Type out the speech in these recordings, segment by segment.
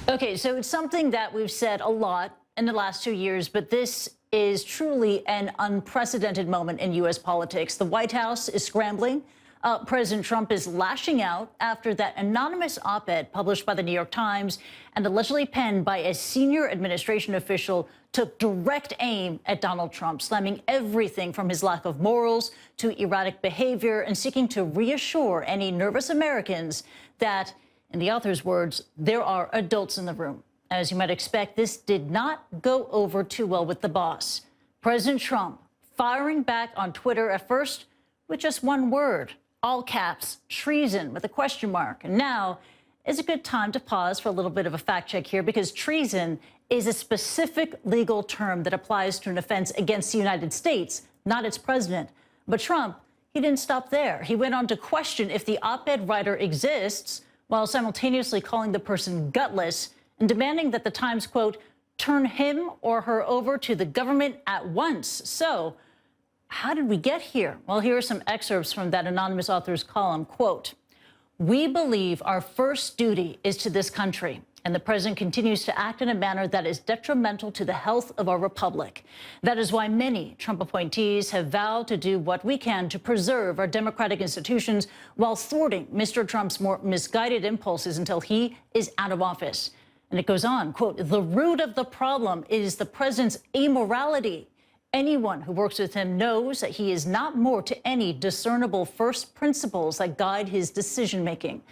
Okay, so it's something that we've said a lot in the last 2 years, but this is truly an unprecedented moment in U.S. politics. The White House is scrambling. President Trump is lashing out after that anonymous op-ed published by the New York Times and allegedly penned by a senior administration official took direct aim at Donald Trump, slamming everything from his lack of morals to erratic behavior and seeking to reassure any nervous Americans that, in the author's words, there are adults in the room. As you might expect, this did not go over too well with the boss. President Trump firing back on Twitter at first with just one word, all caps, treason with a question mark. And now is a good time to pause for a little bit of a fact check here, because treason is a specific legal term that applies to an offense against the United States, not its president. But Trump, he didn't stop there. He went on to question if the op-ed writer exists, while simultaneously calling the person gutless and demanding that the Times, quote, turn him or her over to the government at once. So how did we get here? Well, here are some excerpts from that anonymous author's column. Quote, we believe our first duty is to this country, and the president continues to act in a manner that is detrimental to the health of our republic. That is why many Trump appointees have vowed to do what we can to preserve our democratic institutions while thwarting Mr. Trump's more misguided impulses until he is out of office. And it goes on, quote, the root of the problem is the president's amorality. Anyone who works with him knows that he is not more to any discernible first principles that guide his decision-making.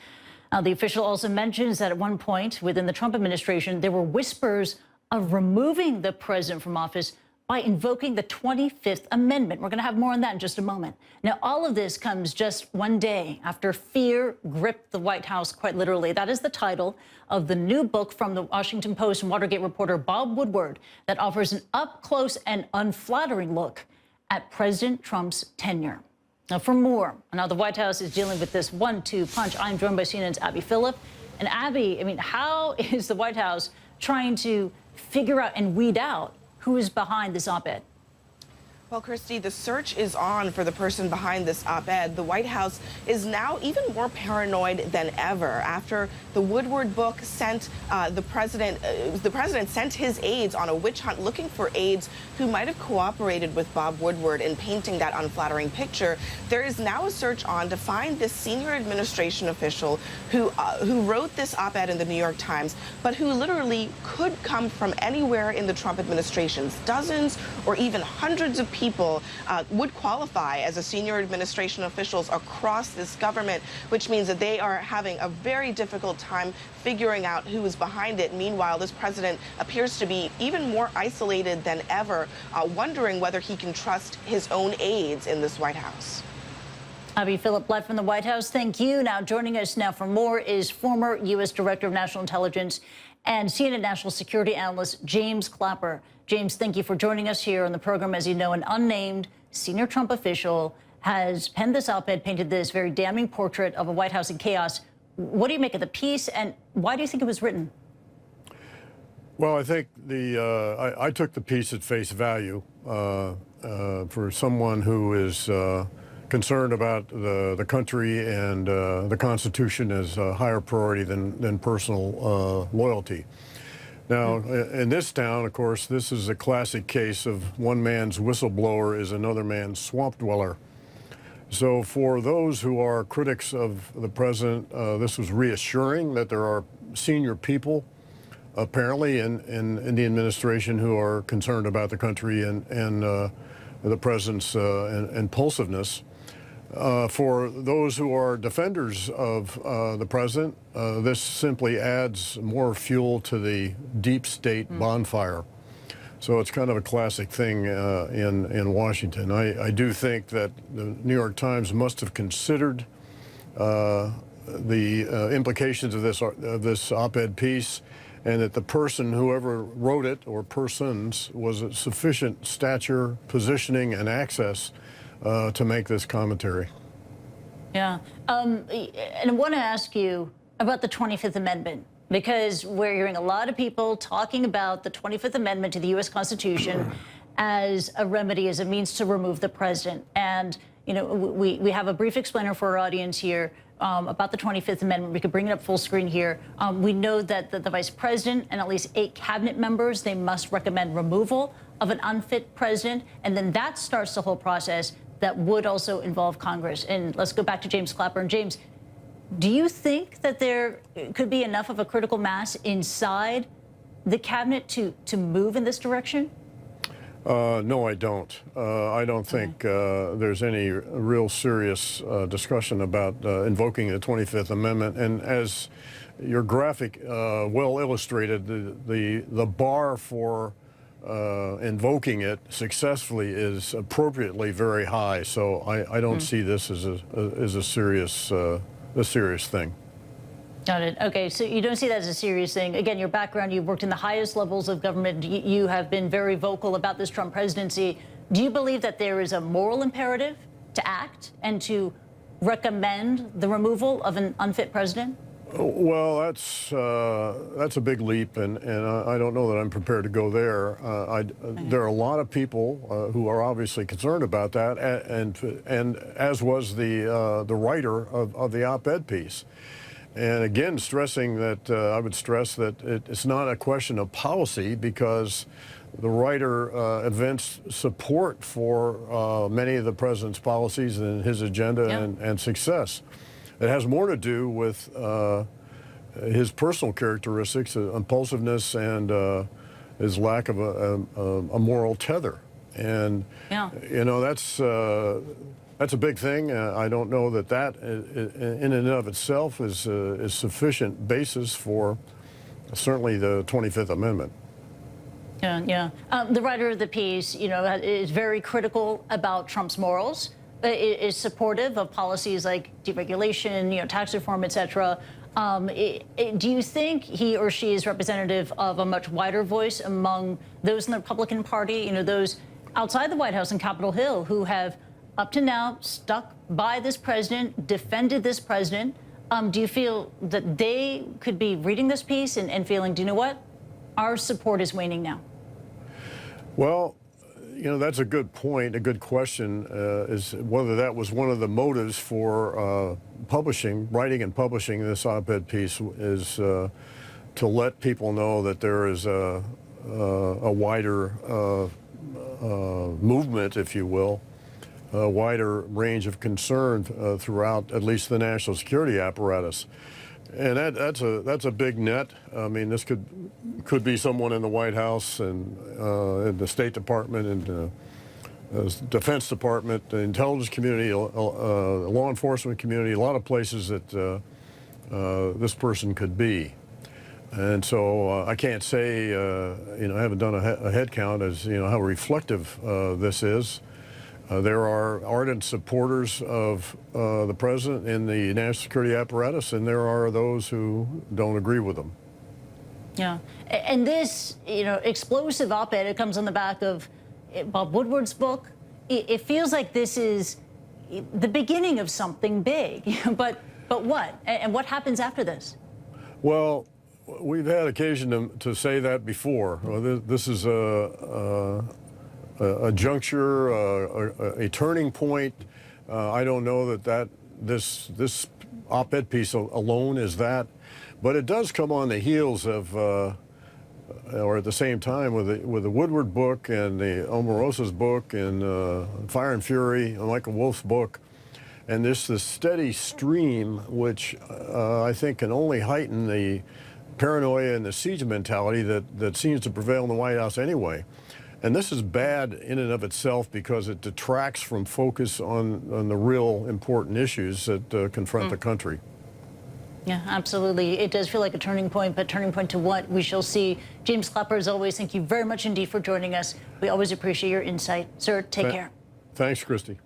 The official also mentions that at one point within the Trump administration, there were whispers of removing the president from office by invoking the 25th Amendment. We're going to have more on that in just a moment. Now, all of this comes just one day after fear gripped the White House, quite literally. That is the title of the new book from the Washington Post and Watergate reporter Bob Woodward that offers an up-close and unflattering look at President Trump's tenure. Now, for more on how the White House is dealing with this 1-2 punch, I'm joined by CNN's Abby Phillip. And Abby, I mean, how is the White House trying to figure out and weed out who is behind this op-ed? Well, Kristie, the search is on for the person behind this op-ed. The White House is now even more paranoid than ever after the Woodward book sent the president sent his aides on a witch hunt looking for aides who might have cooperated with Bob Woodward in painting that unflattering picture. There is now a search on to find this senior administration official who wrote this op-ed in the New York Times, but who literally could come from anywhere in the Trump administration. Dozens or even hundreds of people would qualify as a senior administration officials across this government, which means that they are having a very difficult time figuring out who is behind it. Meanwhile, this president appears to be even more isolated than ever, wondering whether he can trust his own aides in this White House. Abby Phillip, live from the White House. Thank you. Now, joining us now for more is former U.S. Director of National Intelligence and CNN National Security Analyst James Clapper. James, thank you for joining us here on the program. As you know, an unnamed senior Trump official has penned this op-ed, painted this very damning portrait of a White House in chaos. What do you make of the piece, and why do you think it was written? Well, I think I took the piece at face value for someone who is concerned about the country and the Constitution as a higher priority than personal loyalty. Now, in this town, of course, this is a classic case of one man's whistleblower is another man's swamp dweller. So for those who are critics of the president, this was reassuring that there are senior people, apparently, in the administration who are concerned about the country and the president's impulsiveness. For those who are defenders of the president, this simply adds more fuel to the deep state bonfire. So it's kind of a classic thing in Washington. I do think that the New York Times must have considered the implications of this op-ed piece, and that the person, whoever wrote it, or persons, was of sufficient stature, positioning, and access to make this commentary. Yeah. And I want to ask you about the 25th Amendment, because we're hearing a lot of people talking about the 25th Amendment to the U.S. Constitution as a remedy, as a means to remove the president. And, you know, we have a brief explainer for our audience here. about the 25th Amendment. We could bring it up full screen here. We know that the vice president and at least 8 cabinet members, they must recommend removal of an unfit president. And then that starts the whole process that would also involve Congress. And let's go back to James Clapper. And James, do you think that there could be enough of a critical mass inside the cabinet to move in this direction? No, I don't. I don't think there's any real serious discussion about invoking the 25th Amendment. And as your graphic well illustrated, the bar for invoking it successfully is appropriately very high. So I don't see this as a serious thing. Got it. Okay, so you don't see that as a serious thing. Again, your background, you've worked in the highest levels of government. You have been very vocal about this Trump presidency. Do you believe that there is a moral imperative to act and to recommend the removal of an unfit president? Well, that's a big leap, and I don't know that I'm prepared to go there. There are a lot of people who are obviously concerned about that, and as was the writer of the op-ed piece. And again, stressing that I would stress that it's not a question of policy, because the writer evinced support for many of the president's policies and his agenda and success. It has more to do with his personal characteristics, impulsiveness, and his lack of a moral tether. And you know, that's a big thing. I don't know that in and of itself is sufficient basis for certainly the 25th Amendment. Yeah. The writer of the piece, you know, is very critical about Trump's morals. Is supportive of policies like deregulation, you know, tax reform, et cetera. Do you think he or she is representative of a much wider voice among those in the Republican Party, you know, those outside the White House and Capitol Hill who have up to now stuck by this president, defended this president? Do you feel that they could be reading this piece and feeling, do you know what? Our support is waning now. Well, you know, that's a good point. A good question is whether that was one of the motives for writing and publishing this op-ed piece, is to let people know that there is a wider movement, if you will, a wider range of concern throughout at least the national security apparatus. And that's a big net. I mean, this could be someone in the White House and in the State Department and the Defense Department, the intelligence community, law enforcement community, a lot of places that this person could be. And so I can't say, you know, I haven't done a head count as, you know, how reflective this is. There are ardent supporters of the president in the national security apparatus, and there are those who don't agree with them. Yeah, and this, you know, explosive op-ed, it comes on the back of Bob Woodward's book. It feels like this is the beginning of something big, but what? And what happens after this? Well, we've had occasion to say that before. This is a juncture, a turning point. I don't know that this op-ed piece alone is that, but it does come on the heels of, or at the same time with the Woodward book and the Omarosa's book and Fire and Fury, Michael Wolff's book, and this steady stream, which I think can only heighten the paranoia and the siege mentality that seems to prevail in the White House anyway. And this is bad in and of itself because it detracts from focus on the real important issues that confront the country. Yeah, absolutely. It does feel like a turning point, but turning point to what? We shall see. James Clapper, as always, thank you very much indeed for joining us. We always appreciate your insight. Sir, take care. Thanks, Kristie.